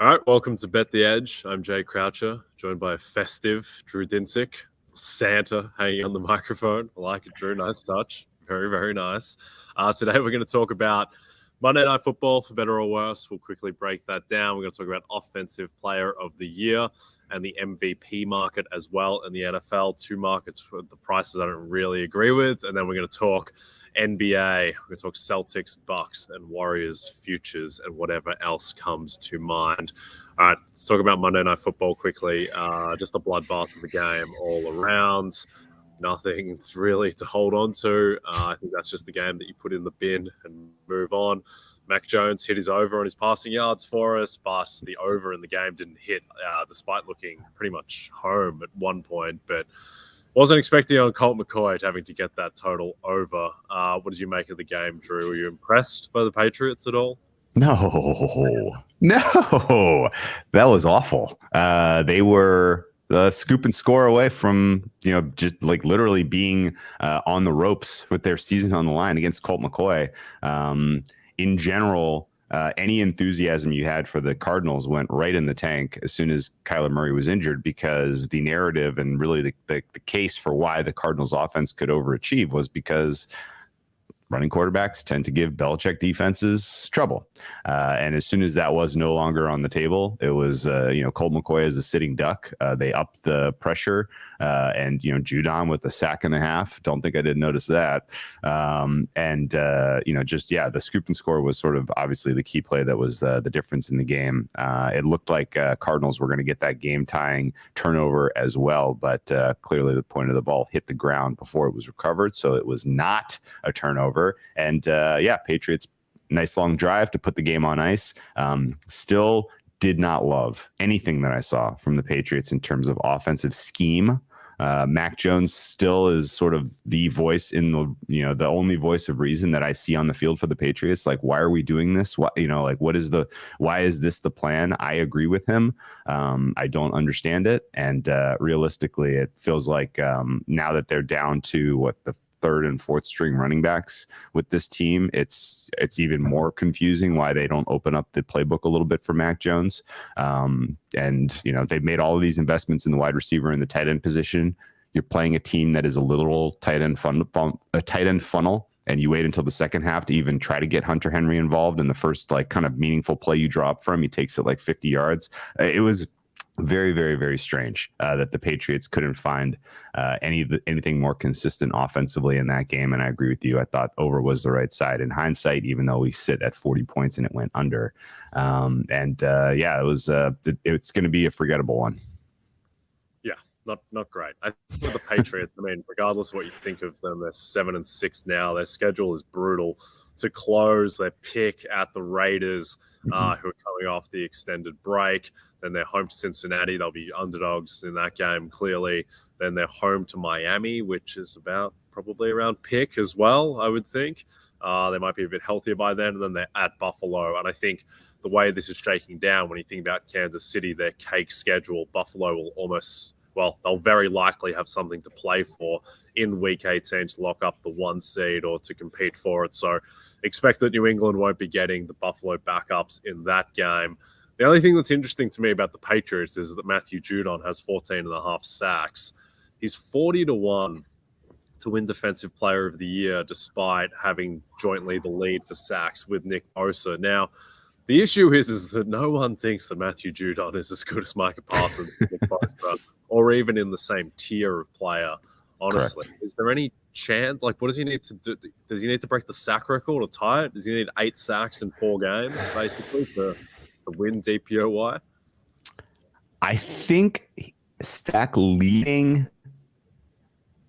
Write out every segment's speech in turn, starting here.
All right, welcome to Bet the Edge. I'm Jay Croucher, joined by a festive Drew Dinsick, Santa hanging on the microphone. I like it, Drew. Nice touch. Very, very nice. Today we're going to talk about Monday Night Football, for better or worse. We'll quickly break that down. We're going to talk about Offensive Player of the Year and the MVP market as well in the NFL. Two markets with the prices I don't really agree with. And then we're going to talk NBA. We're going to talk Celtics, Bucks, and Warriors futures and whatever else comes to mind. All right, let's talk about Monday Night Football quickly. Just a bloodbath of a game all around. Nothing really to hold on to. I think that's just the game that you put in the bin and move on. Mac Jones hit his over on his passing yards for us, but the over in the game didn't hit despite looking pretty much home at one point. But wasn't expecting on Colt McCoy having to get that total over. What did you make of the game, Drew? Were you impressed by the Patriots at all? No, that was awful. They were the scoop and score away from, just like literally being on the ropes with their season on the line against Colt McCoy. In general, any enthusiasm you had for the Cardinals went right in the tank as soon as Kyler Murray was injured, because the narrative and really the case for why the Cardinals offense could overachieve was because running quarterbacks tend to give Belichick defenses trouble. And as soon as that was no longer on the table, it was, Colt McCoy as a sitting duck. They upped the pressure and Judon with a sack and a half. Don't think I didn't notice that. The scoop and score was sort of obviously the key play that was the difference in the game. It looked like Cardinals were going to get that game tying turnover as well, but clearly the point of the ball hit the ground before it was recovered. So it was not a turnover. And Patriots, nice long drive to put the game on ice. Still did not love anything that I saw from the Patriots in terms of offensive scheme. Mac Jones still is sort of the voice in the only voice of reason that I see on the field for the Patriots. Like, why are we doing this? Why is this the plan? I agree with him. I don't understand it. And realistically, it feels like now that they're down to the third and fourth string running backs with this team, it's even more confusing why they don't open up the playbook a little bit for Mac Jones. They've made all of these investments in the wide receiver and the tight end position. You're playing a team that is a literal tight end funnel, and you wait until the second half to even try to get Hunter Henry involved in the first kind of meaningful play you drop from. He takes it 50 yards. It was very, very, very strange that the Patriots couldn't find anything more consistent offensively in that game. And I agree with you. I thought over was the right side in hindsight, even though we sit at 40 points and it went under. It's going to be a forgettable one. Yeah, not great. I think with the Patriots, regardless of what you think of them, they're 7-6 now. Their schedule is brutal to close. They pick at the Raiders, who are coming off the extended break. Then they're home to Cincinnati. They'll be underdogs in that game, clearly. Then they're home to Miami, which is probably around pick as well, I would think. They might be a bit healthier by then. And then they're at Buffalo. And I think the way this is shaking down, when you think about Kansas City, their cake schedule, Buffalo will they'll very likely have something to play for in Week 18 to lock up the 1 seed or to compete for it. So expect that New England won't be getting the Buffalo backups in that game. The only thing that's interesting to me about the Patriots is that Matthew Judon has 14.5 sacks. He's 40-1 to win Defensive Player of the Year, despite having jointly the lead for sacks with Nick Bosa. Now, the issue is that no one thinks that Matthew Judon is as good as Micah Parsons, Nick Bosa, or even in the same tier of player. Honestly, correct. Is there any chance? What does he need to do? Does he need to break the sack record or tie it? Does he need 8 sacks in 4 games, basically, to win DPOY? I think sack leading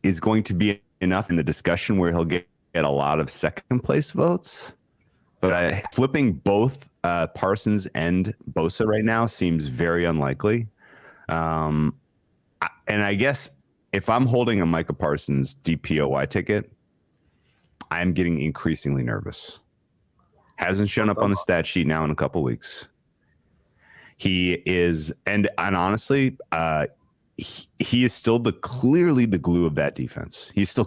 is going to be enough in the discussion where he'll get a lot of second place votes. But flipping both Parsons and Bosa right now seems very unlikely. And I guess if I'm holding a Micah Parsons DPOY ticket, I'm getting increasingly nervous. Hasn't shown up on the stat sheet now in a couple weeks. He is, and honestly, he is still clearly the glue of that defense. He's still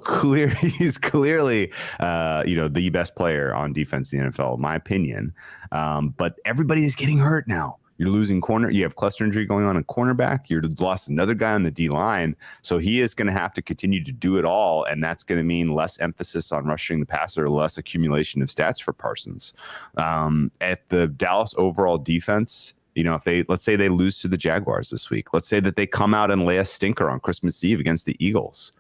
he's clearly, the best player on defense in the NFL, in my opinion. But everybody is getting hurt now. You're losing corner. You have cluster injury going on in cornerback. You're lost another guy on the D line. So he is going to have to continue to do it all. And that's going to mean less emphasis on rushing the passer, less accumulation of stats for Parsons. At the Dallas overall defense, if let's say they lose to the Jaguars this week, let's say that they come out and lay a stinker on Christmas Eve against the Eagles.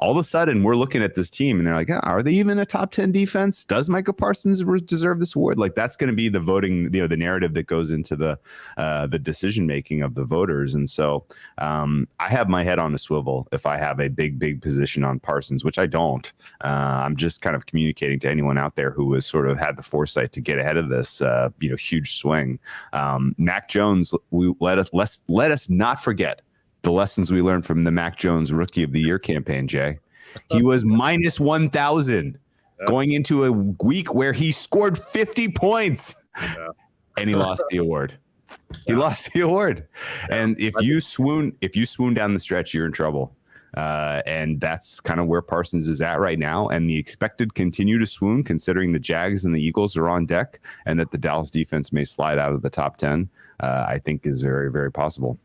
All of a sudden, we're looking at this team and they're like, are they even a top 10 defense? Does Micah Parsons deserve this award? Like, that's going to be the voting, the narrative that goes into the decision making of the voters. And so I have my head on a swivel if I have a big position on Parsons, which I don't. I'm just kind of communicating to anyone out there who has sort of had the foresight to get ahead of this, huge swing. Mac Jones, let us not forget the lessons we learned from the Mac Jones Rookie of the Year campaign, Jay. He was minus 1,000 going into a week where he scored 50 points and he lost the award. He lost the award. And if you swoon down the stretch, you're in trouble. And that's kind of where Parsons is at right now. And the expected continue to swoon, considering the Jags and the Eagles are on deck and that the Dallas defense may slide out of the top 10, I think is very, very possible.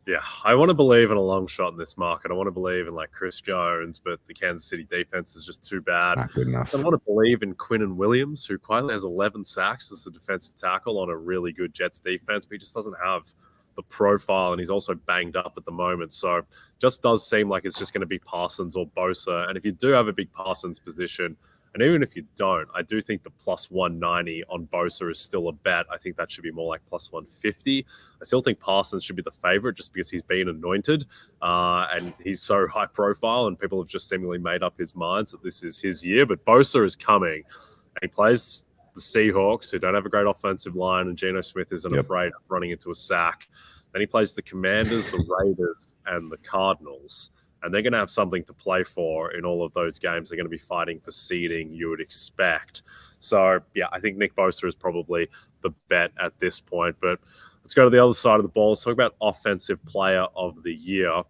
Yeah, I want to believe in a long shot in this market. I want to believe in like Chris Jones, but the Kansas City defense is just too bad. Not good enough. I want to believe in Quinnen Williams, who quietly has 11 sacks as a defensive tackle on a really good Jets defense, but he just doesn't have the profile, and he's also banged up at the moment. So just does seem like it's just going to be Parsons or Bosa. And if you do have a big Parsons position, and even if you don't, I do think the plus 190 on Bosa is still a bet. I think that should be more like plus 150. I still think Parsons should be the favorite just because he's been anointed and he's so high profile, and people have just seemingly made up his minds that this is his year. But Bosa is coming, and he plays the Seahawks, who don't have a great offensive line, and Geno Smith isn't afraid of running into a sack. Then he plays the Commanders, the Raiders, and the Cardinals. And they're going to have something to play for in all of those games. They're going to be fighting for seeding, you would expect. So, yeah, I think Nick Bosa is probably the bet at this point. But let's go to the other side of the ball. Let's talk about Offensive Player of the Year.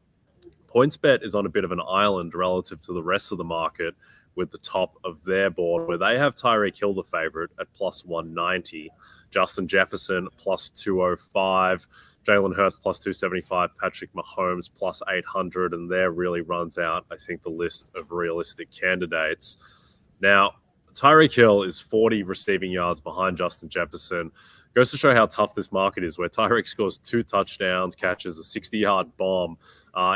PointsBet is on a bit of an island relative to the rest of the market with the top of their board, where they have Tyreek Hill the favorite at plus 190, Justin Jefferson plus 205, Jalen Hurts plus 275, Patrick Mahomes plus 800, and there really runs out, I think, the list of realistic candidates. Now, Tyreek Hill is 40 receiving yards behind Justin Jefferson. Goes to show how tough this market is, where Tyreek scores 2 touchdowns, catches a 60-yard bomb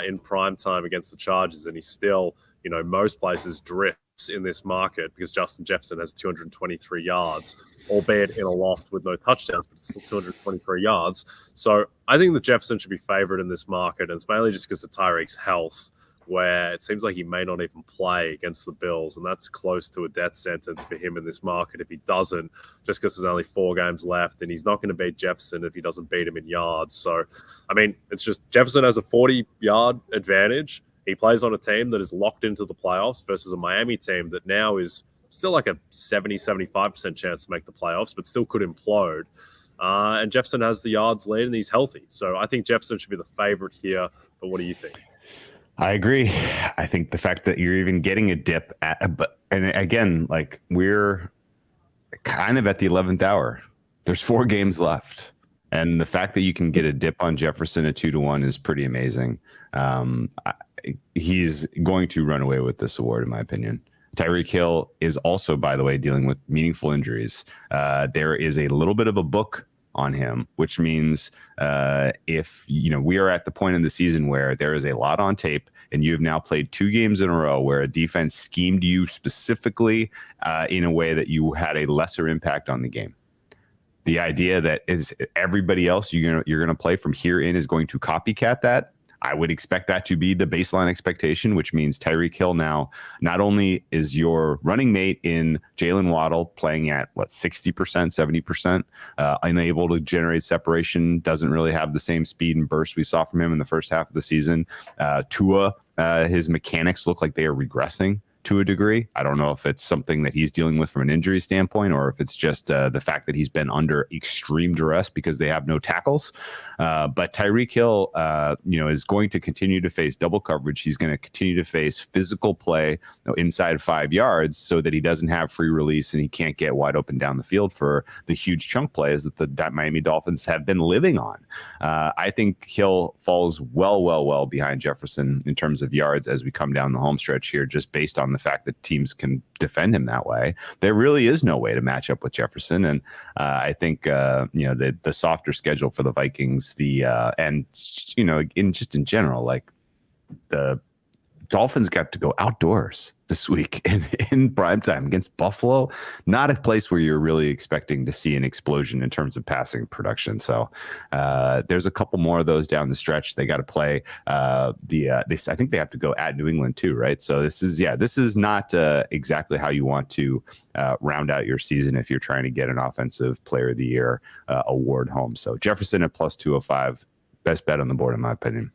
in prime time against the Chargers, and he still, most places drifts in this market because Justin Jefferson has 223 yards, albeit in a loss with no touchdowns, but still 223 yards. So I think that Jefferson should be favored in this market, and it's mainly just because of Tyreek's health, where it seems like he may not even play against the Bills, and that's close to a death sentence for him in this market if he doesn't, just because there's only 4 games left, and he's not going to beat Jefferson if he doesn't beat him in yards. So, I mean, it's just Jefferson has a 40-yard advantage. He plays on a team that is locked into the playoffs versus a Miami team that now is still like a 70-75% chance to make the playoffs, but still could implode. And Jefferson has the yards lead, and he's healthy. So I think Jefferson should be the favorite here. But what do you think? I agree. I think the fact that you're even getting a dip and again, like, we're kind of at the 11th hour. There's 4 games left. And the fact that you can get a dip on Jefferson at 2-1 is pretty amazing. He's going to run away with this award, in my opinion. Tyreek Hill is also, by the way, dealing with meaningful injuries. There is a little bit of a book on him, which means if we are at the point in the season where there is a lot on tape, and you have now played 2 games in a row where a defense schemed you specifically in a way that you had a lesser impact on the game. The idea that is everybody else you're going to play from here in is going to copycat that. I would expect that to be the baseline expectation, which means Tyreek Hill now not only is your running mate in Jalen Waddle playing at 60%, 70%, unable to generate separation, doesn't really have the same speed and burst we saw from him in the first half of the season. Tua, his mechanics look like they are regressing. to a degree. I don't know if it's something that he's dealing with from an injury standpoint, or if it's just the fact that he's been under extreme duress because they have no tackles. But Tyreek Hill, is going to continue to face double coverage. He's going to continue to face physical play inside 5 yards so that he doesn't have free release and he can't get wide open down the field for the huge chunk plays that the Miami Dolphins have been living on. I think Hill falls well behind Jefferson in terms of yards as we come down the home stretch here, just based on the fact that teams can defend him that way. There really is no way to match up with Jefferson. And I think, the softer schedule for the Vikings, in general, like the Dolphins got to go outdoors this week in primetime against Buffalo. Not a place where you're really expecting to see an explosion in terms of passing production. So there's a couple more of those down the stretch. They got to play I think they have to go at New England too, right? So this is not exactly how you want to round out your season if you're trying to get an Offensive Player of the Year award home. So Jefferson at plus 205, best bet on the board in my opinion.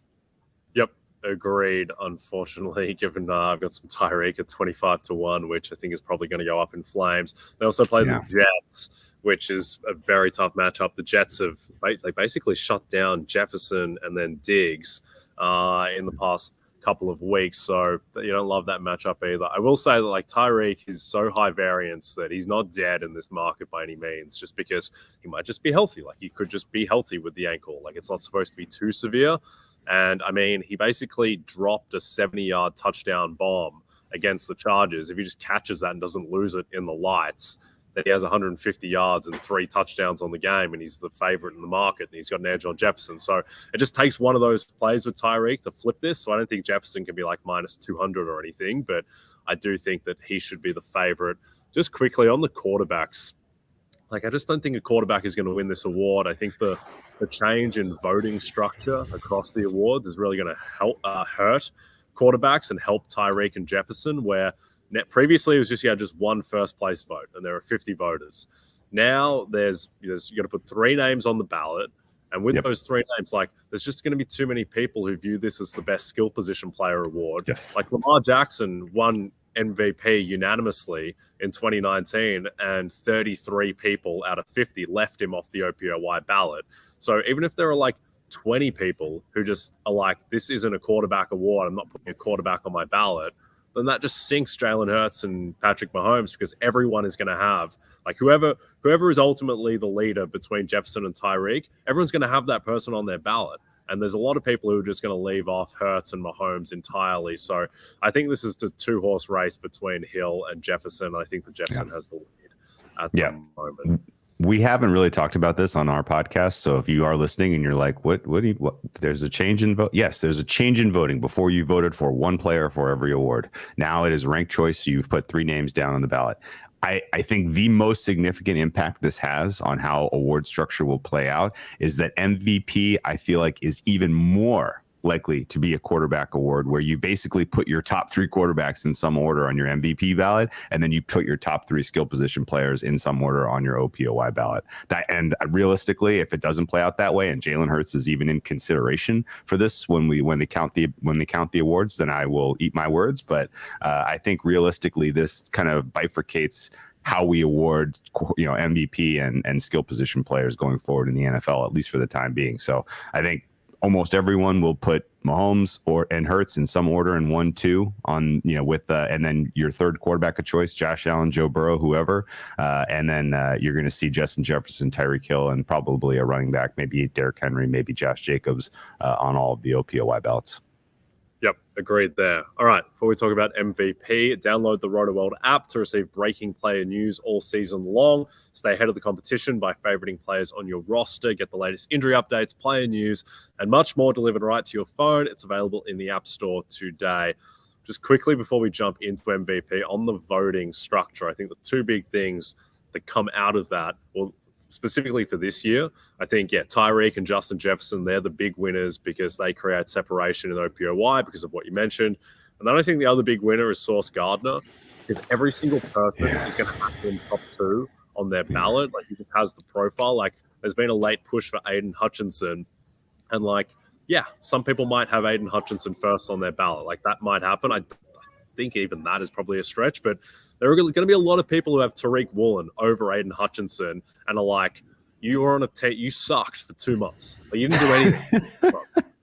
Yep. Agreed. Unfortunately, given I've got some Tyreek at 25-1, which I think is probably going to go up in flames. They also play the Jets, which is a very tough matchup. The Jets have basically shut down Jefferson and then Diggs in the past couple of weeks, so you don't love that matchup either. I will say that Tyreek is so high variance that he's not dead in this market by any means, just because he might just be healthy. He could just be healthy with the ankle. It's not supposed to be too severe. And I mean, he basically dropped a 70-yard touchdown bomb against the Chargers. If he just catches that and doesn't lose it in the lights, then he has 150 yards and 3 touchdowns on the game, and he's the favorite in the market, and he's got an edge on Jefferson. So it just takes one of those plays with Tyreek to flip this. So I don't think Jefferson can be minus 200 or anything, but I do think that he should be the favorite. Just quickly on the quarterbacks, I just don't think a quarterback is going to win this award. I think the change in voting structure across the awards is really going to help hurt quarterbacks and help Tyreek and Jefferson, where previously it was just one first place vote and there are 50 voters. Now you got to put 3 names on the ballot, and with those 3 names, there's just going to be too many people who view this as the best skill position player award. Yes. Lamar Jackson won MVP unanimously in 2019, and 33 people out of 50 left him off the OPOY ballot. So even if there are 20 people who just are this isn't a quarterback award, I'm not putting a quarterback on my ballot, then that just sinks Jalen Hurts and Patrick Mahomes, because everyone is going to have whoever is ultimately the leader between Jefferson and Tyreek, everyone's going to have that person on their ballot. And there's a lot of people who are just going to leave off Hurts and Mahomes entirely. So I think this is the 2-horse race between Hill and Jefferson. I think that Jefferson has the lead at the moment. We haven't really talked about this on our podcast. So if you are listening and you're like, what, there's a change in vote. Yes, there's a change in voting. Before you voted for one player for every award. Now it is ranked choice. So you've put 3 names down on the ballot. I think the most significant impact this has on how award structure will play out is that MVP, I feel like, is even more likely to be a quarterback award, where you basically put your top 3 quarterbacks in some order on your MVP ballot, and then you put your top 3 skill position players in some order on your OPOY ballot. And realistically, if it doesn't play out that way, and Jalen Hurts is even in consideration for this when they count the awards, then I will eat my words. But I think realistically, this kind of bifurcates how we award, MVP and skill position players going forward in the NFL, at least for the time being. So I think almost everyone will put Mahomes and Hurts in some order in 1, 2 on, and then your third quarterback of choice, Josh Allen, Joe Burrow, whoever. And then you're going to see Justin Jefferson, Tyreek Hill, and probably a running back, maybe Derrick Henry, maybe Josh Jacobs on all of the OPOY ballots. Yep, agreed there. All right, before we talk about MVP, download the RotoWorld app to receive breaking player news all season long. Stay ahead of the competition by favoriting players on your roster. Get the latest injury updates, player news, and much more delivered right to your phone. It's available in the App Store today. Just quickly before we jump into MVP, on the voting structure, I think the 2 big things that come out of that, well, specifically for this year, I think, Tyreek and Justin Jefferson, they're the big winners because they create separation in OPOY because of what you mentioned. And then I think the other big winner is Sauce Gardner, because every single person is going to have him top 2 on their ballot. He just has the profile. There's been a late push for Aiden Hutchinson, and some people might have Aiden Hutchinson first on their ballot. That might happen. I think even that is probably a stretch, but there are going to be a lot of people who have Tariq Woolen over Aiden Hutchinson and are like, you were on a tape, you sucked for 2 months. Like, you didn't do anything.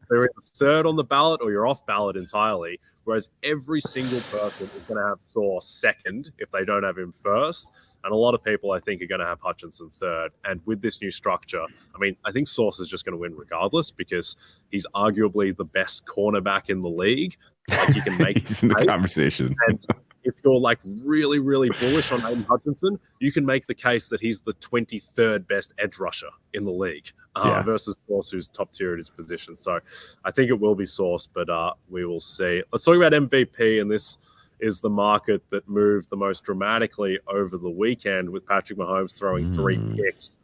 They're either third on the ballot or you're off ballot entirely. Whereas every single person is going to have Sauce second if they don't have him first. And a lot of people, I think, are going to have Hutchinson third. And with this new structure, I mean, I think Sauce is just going to win regardless because he's arguably the best cornerback in the league. Like, you can make he's in the conversation. And if you're like really, really bullish on Aiden Hutchinson, you can make the case that he's the 23rd best edge rusher in the league versus Sauce, who's top tier at his position. So I think it will be Sauce, but we will see. Let's talk about MVP, and this is the market that moved the most dramatically over the weekend with Patrick Mahomes throwing 3 picks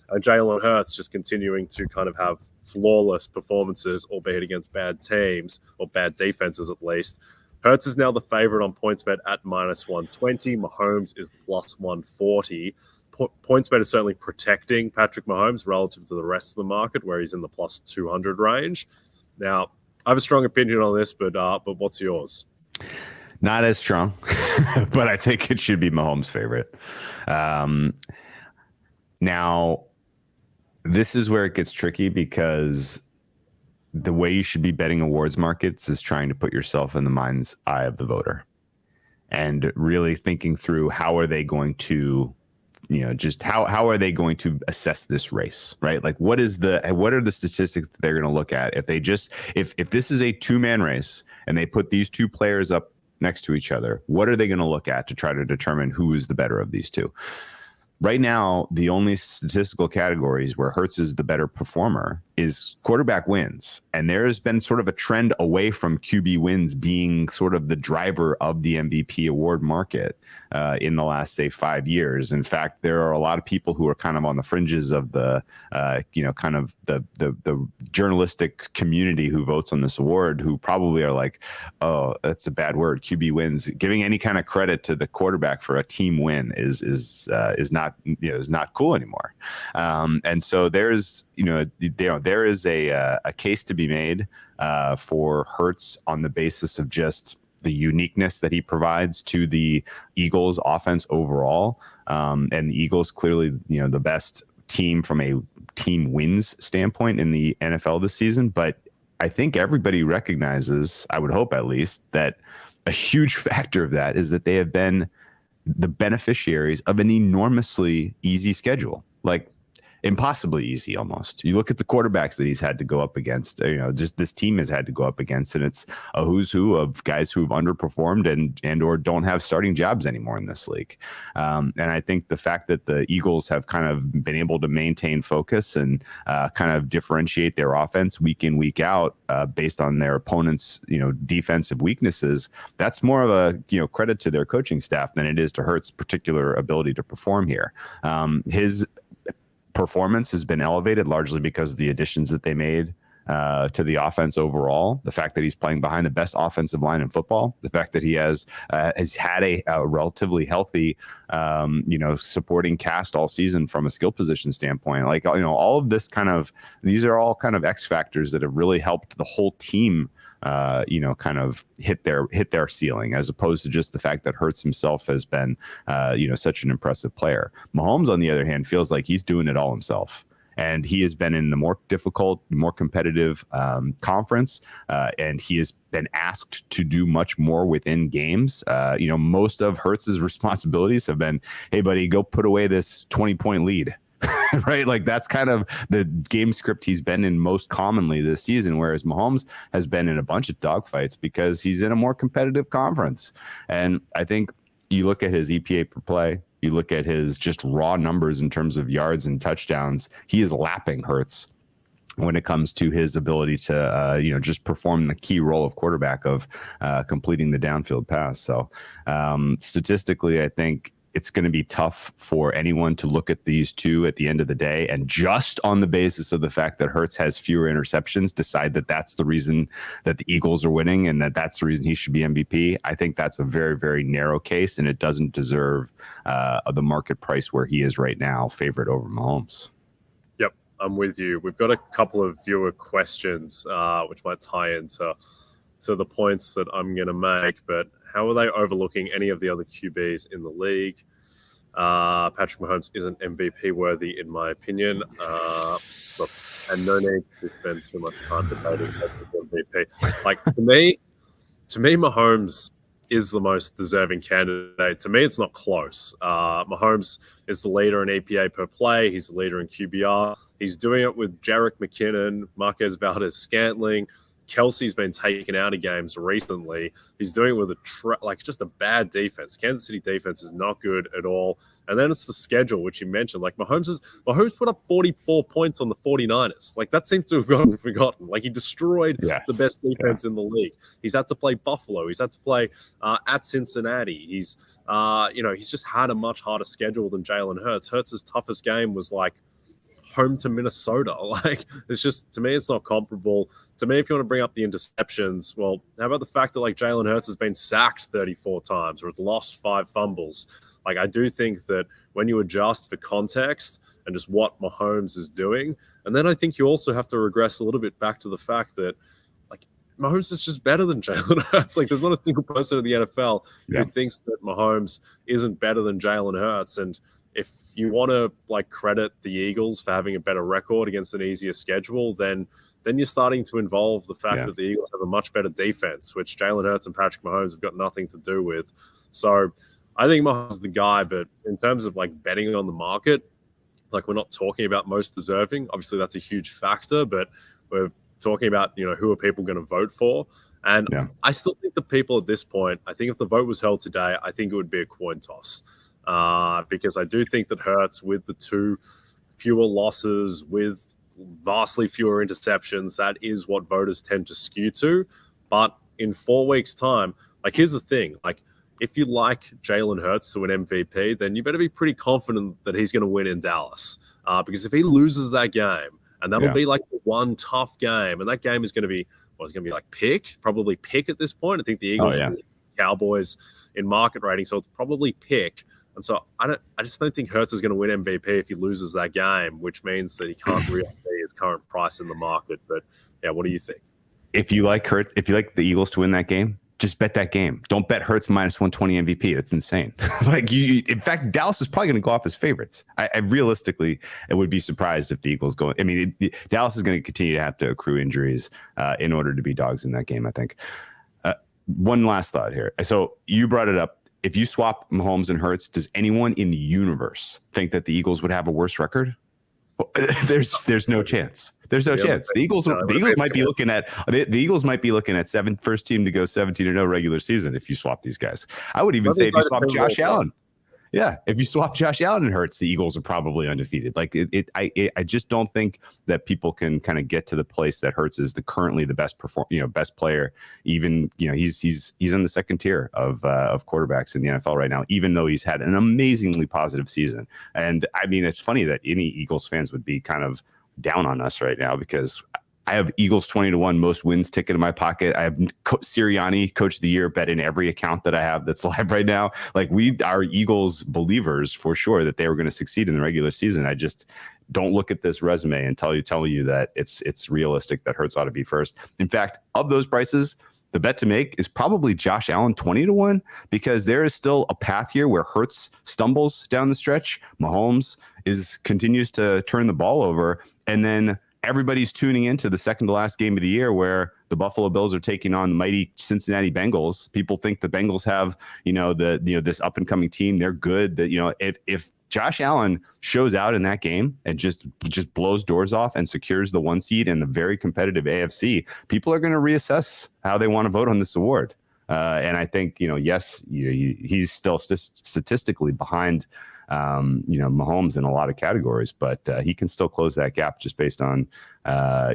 and Jalen Hurts just continuing to kind of have flawless performances, albeit against bad teams or bad defenses at least. Hurts is now the favorite on PointsBet at -120. Mahomes is +140. PointsBet is certainly protecting Patrick Mahomes relative to the rest of the market, where he's in the +200 range. Now, I have a strong opinion on this, but what's yours? Not as strong, but I think it should be Mahomes' favorite. Now, this is where it gets tricky because the way you should be betting awards markets is trying to put yourself in the mind's eye of the voter and really thinking through how are they going to, just how are they going to assess this race, right? Like what are the statistics that they're going to look at if they just, if this is a 2-man race and they put these 2 players up next to each other, what are they going to look at to try to determine who is the better of these 2? Right now, the only statistical categories where Hurts is the better performer is quarterback wins. And there has been sort of a trend away from QB wins being sort of the driver of the MVP award market in the last, say, 5 years. In fact, there are a lot of people who are kind of on the fringes of the, kind of the journalistic community who votes on this award who probably are like, oh, that's a bad word, QB wins. Giving any kind of credit to the quarterback for a team win is not cool anymore. And so there's, there is a case to be made for Hurts on the basis of just the uniqueness that he provides to the Eagles offense overall. And the Eagles clearly, the best team from a team wins standpoint in the NFL this season. But I think everybody recognizes, I would hope at least, that a huge factor of that is that they have been the beneficiaries of an enormously easy schedule. Like impossibly easy almost. You look at the quarterbacks that he's had to go up against, just this team has had to go up against, and it's a who's who of guys who've underperformed and or don't have starting jobs anymore in this league. And I think the fact that the Eagles have kind of been able to maintain focus and kind of differentiate their offense week in, week out based on their opponent's, defensive weaknesses, that's more of a, credit to their coaching staff than it is to Hurts' particular ability to perform here. His performance has been elevated largely because of the additions that they made to the offense overall. The fact that he's playing behind the best offensive line in football, the fact that he has had a relatively healthy, supporting cast all season from a skill position standpoint. Like, all of this these are all kind of X factors that have really helped the whole team kind of hit their ceiling, as opposed to just the fact that Hurts himself has been, such an impressive player. Mahomes, on the other hand, feels like he's doing it all himself. And he has been in the more difficult, more competitive conference, and he has been asked to do much more within games. Most of Hurts's responsibilities have been, hey, buddy, go put away this 20-point lead. Right? Like that's kind of the game script he's been in most commonly this season, whereas Mahomes has been in a bunch of dogfights because he's in a more competitive conference. And I think you look at his EPA per play, you look at his just raw numbers in terms of yards and touchdowns, he is lapping Hurts when it comes to his ability to, just perform the key role of quarterback of completing the downfield pass. So statistically, I think it's going to be tough for anyone to look at these two at the end of the day and just on the basis of the fact that Hurts has fewer interceptions decide that that's the reason that the Eagles are winning and that that's the reason he should be MVP. I think that's a very, very narrow case, and it doesn't deserve the market price where he is right now, favorite over Mahomes. Yep, I'm with you. We've got a couple of viewer questions which might tie into to the points that I'm going to make, but how are they overlooking any of the other QBs in the league? Patrick Mahomes isn't MVP worthy, in my opinion. Look, and no need to spend too much time debating versus MVP. Like, to me, Mahomes is the most deserving candidate. To me, it's not close. Mahomes is the leader in EPA per play. He's the leader in QBR. He's doing it with Jerick McKinnon, Marquez Valdez-Scantling. Kelsey's been taken out of games recently. He's doing it with just a bad defense. Kansas City defense is not good at all. And then it's the schedule, which you mentioned. Like, Mahomes put up 44 points on the 49ers. Like, that seems to have gotten forgotten. Like, he destroyed the best defense in the league. He's had to play Buffalo. He's had to play at Cincinnati. He's just had a much harder schedule than Jalen Hurts. Hurts' toughest game was like home to Minnesota. Like, it's just, to me, it's not comparable. To me, if you want to bring up the interceptions, well, how about the fact that, like, Jalen Hurts has been sacked 34 times or has lost 5 fumbles? Like, I do think that when you adjust for context and just what Mahomes is doing, and then I think you also have to regress a little bit back to the fact that, like, Mahomes is just better than Jalen Hurts. Like, there's not a single person in the NFL who thinks that Mahomes isn't better than Jalen Hurts. And if you want to, like, credit the Eagles for having a better record against an easier schedule, then you're starting to involve the fact that the Eagles have a much better defense, which Jalen Hurts and Patrick Mahomes have got nothing to do with. So I think Mahomes is the guy, but in terms of, like, betting on the market, like, we're not talking about most deserving. Obviously, that's a huge factor, but we're talking about, who are people going to vote for? And I still think the people at this point, I think if the vote was held today, I think it would be a coin toss. Because I do think that Hurts, with the 2 fewer losses, with vastly fewer interceptions, that is what voters tend to skew to. But in 4 weeks' time, like, here's the thing, like, if you like Jalen Hurts to win MVP, then you better be pretty confident that he's going to win in Dallas. Because if he loses that game, and that'll be like the one tough game, and that game is going to be, it's going to be like probably pick at this point. I think the Eagles and the Cowboys in market rating, so it's probably pick. And so I just don't think Hurts is going to win MVP if he loses that game, which means that he can't really pay his current price in the market. But yeah, what do you think? If you like Hurts, if you like the Eagles to win that game, just bet that game. Don't bet Hurts minus 120 MVP. That's insane. In fact, Dallas is probably going to go off as favorites. I realistically, I would be surprised if the Eagles go. I mean, Dallas is going to continue to have to accrue injuries in order to be dogs in that game, I think. One last thought here. So you brought it up. If you swap Mahomes and Hurts, does anyone in the universe think that the Eagles would have a worse record? Well, there's no chance. There's no chance. The Eagles might be looking at first team to go 17-0 regular season if you swap these guys. I would even say if you swap Josh Allen. Yeah, if you swap Josh Allen and Hurts, the Eagles are probably undefeated. Like, I just don't think that people can kind of get to the place that Hurts is currently the best best player. Even he's in the second tier of quarterbacks in the NFL right now, even though he's had an amazingly positive season. And I mean, it's funny that any Eagles fans would be kind of down on us right now because I have Eagles 20-1 most wins ticket in my pocket. I have Sirianni Coach of the Year bet in every account that I have that's live right now. Like, we are Eagles believers for sure that they were going to succeed in the regular season. I just don't look at this resume and tell you that it's realistic that Hurts ought to be first. In fact, of those prices, the bet to make is probably Josh Allen 20-1 because there is still a path here where Hurts stumbles down the stretch. Mahomes continues to turn the ball over, and then everybody's tuning into the second to last game of the year where the Buffalo Bills are taking on the mighty Cincinnati Bengals. People think the Bengals have, this up and coming team. They're good. That, if Josh Allen shows out in that game and just blows doors off and secures the 1 seed in the very competitive AFC, people are going to reassess how they want to vote on this award. And I think, yes, he's still statistically behind Mahomes in a lot of categories, but he can still close that gap just based on a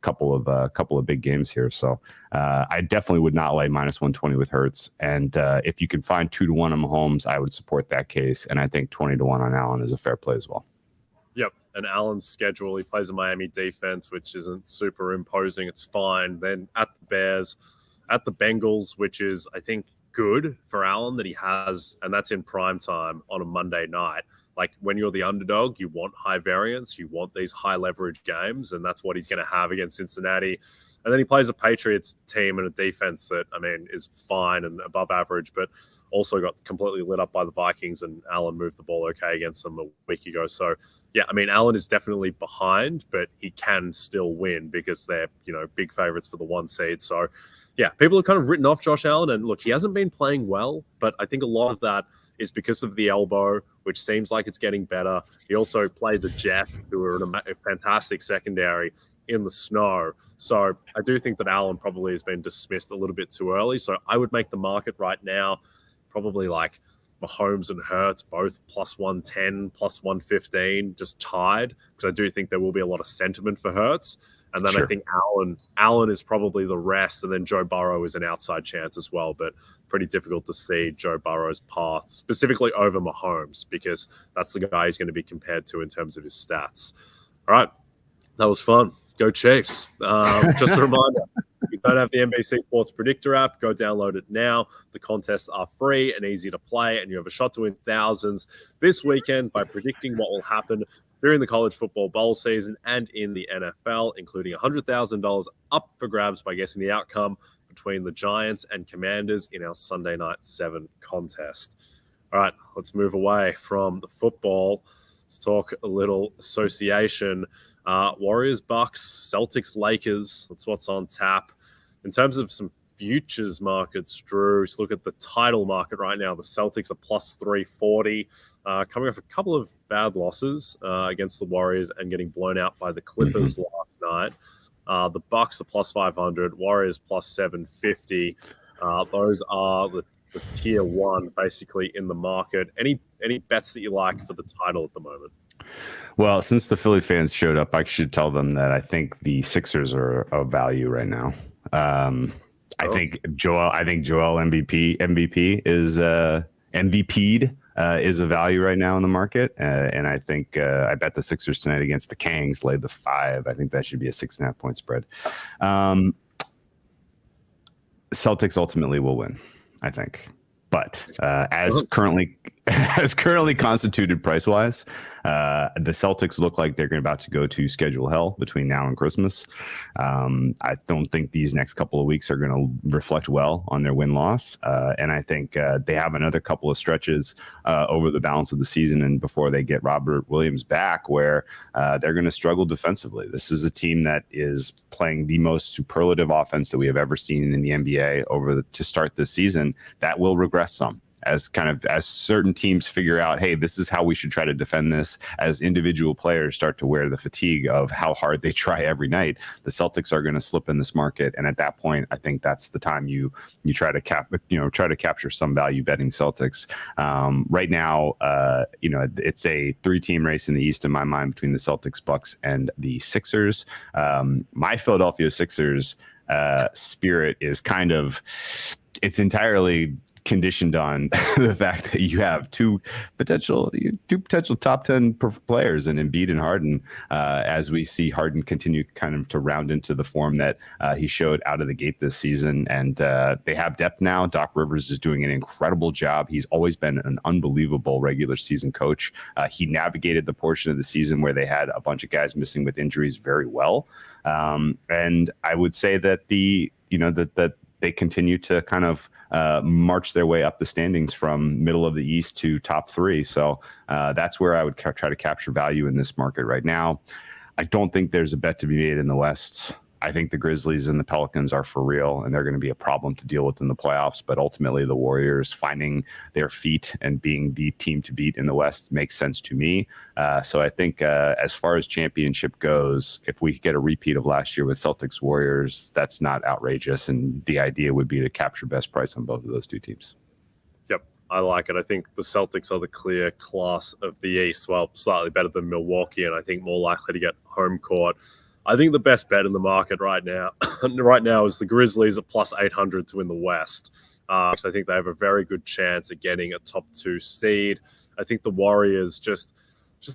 couple of big games here. So I definitely would not lay minus 120 with Hurts. And if you can find 2-1 on Mahomes, I would support that case. And I think 20-1 on Allen is a fair play as well. Yep. And Allen's schedule, he plays a Miami defense, which isn't super imposing. It's fine. Then at the Bears, at the Bengals, which is, I think, good for Allen that he has, and that's in prime time on a Monday night. Like when you're the underdog, you want high variance, you want these high leverage games, and that's what he's going to have against Cincinnati. And then he plays a Patriots team and a defense that, I mean, is fine and above average, but also got completely lit up by the Vikings, and Allen moved the ball okay against them a week ago. So, yeah, I mean, Allen is definitely behind, but he can still win because they're, big favorites for the 1 seed. So, yeah, people have kind of written off Josh Allen, and look, he hasn't been playing well, but I think a lot of that is because of the elbow, which seems like it's getting better. He also played the Jets, who are a fantastic secondary, in the snow. So I do think that Allen probably has been dismissed a little bit too early. So I would make the market right now probably like Mahomes and Hurts, both plus 110, plus 115, just tied, because I do think there will be a lot of sentiment for Hurts. And then I think Allen is probably the rest, and then Joe Burrow is an outside chance as well, but pretty difficult to see Joe Burrow's path, specifically over Mahomes, because that's the guy he's going to be compared to in terms of his stats. All right, that was fun. Go Chiefs. Just a reminder, if you don't have the NBC Sports Predictor app, go download it now. The contests are free and easy to play, and you have a shot to win thousands this weekend by predicting what will happen during the college football bowl season and in the NFL, including $100,000 up for grabs by guessing the outcome between the Giants and Commanders in our Sunday Night 7 contest. All right, let's move away from the football. Let's talk a little association. Warriors, Bucks, Celtics, Lakers. That's what's on tap. In terms of some futures markets, Drew, let's look at the title market right now. The Celtics are plus 340, coming off a couple of bad losses against the Warriors and getting blown out by the Clippers last night. The Bucks are plus 500, Warriors plus 750. Those are the tier 1 basically in the market. Any bets that you like for the title at the moment? Well, since the Philly fans showed up, I should tell them that I think the Sixers are of value right now. I think Joel MVP is MVP'd is a value right now in the market, and I think I bet the Sixers tonight against the Kangs laid the 5. I think that should be a 6.5 point spread. Celtics ultimately will win, I think. But as currently constituted price-wise, the Celtics look like they're about to go to schedule hell between now and Christmas. I don't think these next couple of weeks are going to reflect well on their win-loss. And I think they have another couple of stretches over the balance of the season and before they get Robert Williams back where they're going to struggle defensively. This is a team that is playing the most superlative offense that we have ever seen in the NBA to start this season. That will regress some. As certain teams figure out, hey, this is how we should try to defend this, as individual players start to wear the fatigue of how hard they try every night, the Celtics are going to slip in this market. And at that point, I think that's the time you try to capture some value betting Celtics. Right now, it's a 3-team race in the East in my mind between the Celtics, Bucks, and the Sixers. My Philadelphia Sixers spirit is it's entirely conditioned on the fact that you have two potential top 10 players in Embiid and Harden, as we see Harden continue kind of to round into the form that he showed out of the gate this season. And they have depth now. Doc Rivers is doing an incredible job. He's always been an unbelievable regular season coach. He navigated the portion of the season where they had a bunch of guys missing with injuries very well. And I would say that that they continue to kind of march their way up the standings from middle of the East to top 3. So that's where I would try to capture value in this market right now. I don't think there's a bet to be made in the West. I think the Grizzlies and the Pelicans are for real, and they're going to be a problem to deal with in the playoffs. But ultimately, the Warriors finding their feet and being the team to beat in the West makes sense to me. So I think as far as championship goes, if we get a repeat of last year with Celtics Warriors, that's not outrageous. And the idea would be to capture best price on both of those two teams. Yep, I like it. I think the Celtics are the clear class of the East. Well, slightly better than Milwaukee, and I think more likely to get home court. I think the best bet in the market right now is the Grizzlies at plus 800 to win the West. Because I think they have a very good chance at getting a top 2 seed. I think the Warriors just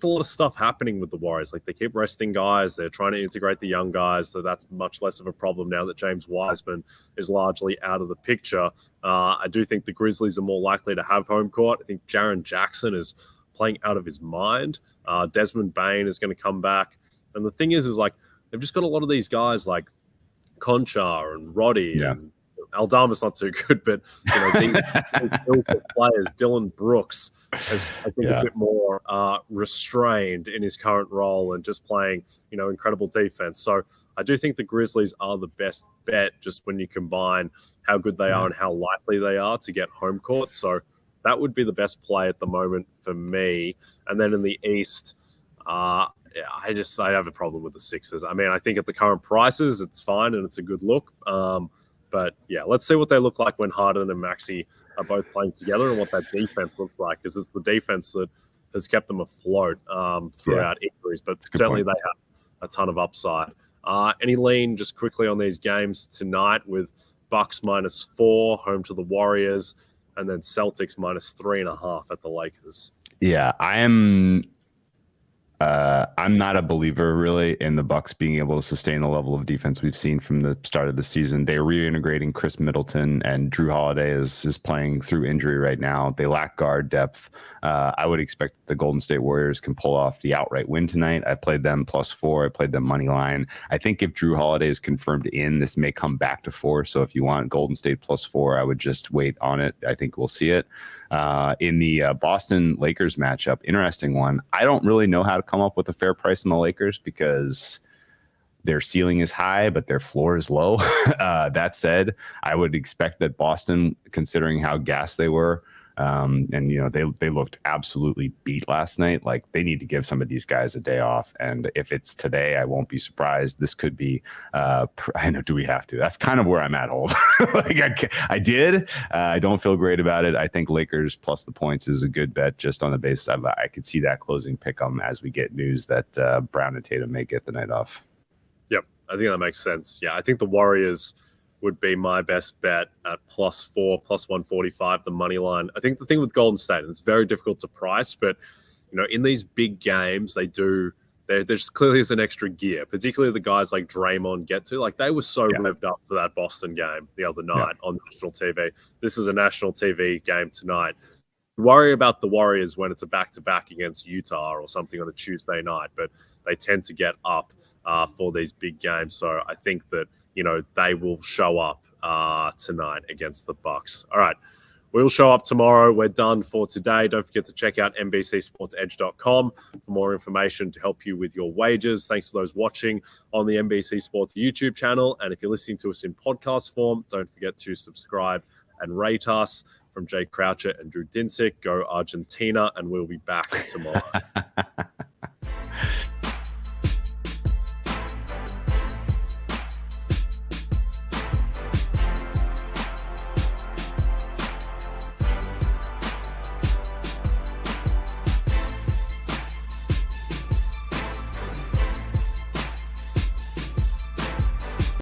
a lot of stuff happening with the Warriors. Like, they keep resting guys. They're trying to integrate the young guys. So that's much less of a problem now that James Wiseman is largely out of the picture. I do think the Grizzlies are more likely to have home court. I think Jaren Jackson is playing out of his mind. Desmond Bain is going to come back. And the thing is like, they've just got a lot of these guys like Conchar and Roddy and Aldama's not too good, but these players, Dylan Brooks is, I think, a bit more restrained in his current role and just playing, incredible defense. So I do think the Grizzlies are the best bet just when you combine how good they are and how likely they are to get home court. So that would be the best play at the moment for me. And then in the East, I have a problem with the Sixers. I mean, I think at the current prices, it's fine and it's a good look. But yeah, let's see what they look like when Harden and Maxey are both playing together and what that defense looks like, because it's the defense that has kept them afloat throughout injuries. But certainly they have a ton of upside. Any lean just quickly on these games tonight with Bucks -4 home to the Warriors, and then Celtics -3.5 at the Lakers. Yeah, I'm not a believer really in the Bucks being able to sustain the level of defense we've seen from the start of the season. They're reintegrating Chris Middleton, and Drew Holiday is playing through injury right now. They lack guard depth. I would expect the Golden State Warriors can pull off the outright win tonight. I played them +4. I played them money line. I think if Drew Holiday is confirmed in, this may come back to 4. So if you want Golden State +4, I would just wait on it. I think we'll see it. In the Boston Lakers matchup, interesting one. I don't really know how to come up with a fair price on the Lakers because their ceiling is high, but their floor is low. That said, I would expect that Boston, considering how gassed they were, and they looked absolutely beat last night. Like, they need to give some of these guys a day off. And if it's today, I won't be surprised. This could be, I know, do we have to? That's kind of where I'm at, Hold. I don't feel great about it. I think Lakers plus the points is a good bet just on the basis of I could see that closing pick 'em as we get news that Brown and Tatum may get the night off. Yep, I think that makes sense. Yeah, I think the Warriors would be my best bet at +4, +145, the money line. I think the thing with Golden State, and it's very difficult to price, but in these big games, there's clearly an extra gear, particularly the guys like Draymond get to. Like, they were so revved up for that Boston game the other night on national TV. This is a national TV game tonight. Worry about the Warriors when it's a back-to-back against Utah or something on a Tuesday night, but they tend to get up for these big games. So I think that they will show up tonight against the Bucks. All right, we'll show up tomorrow. We're done for today. Don't forget to check out NBCSportsEdge.com for more information to help you with your wagers. Thanks for those watching on the NBC Sports YouTube channel. And if you're listening to us in podcast form, don't forget to subscribe and rate us. From Jay Croucher and Drew Dinsick, go Argentina, and we'll be back tomorrow.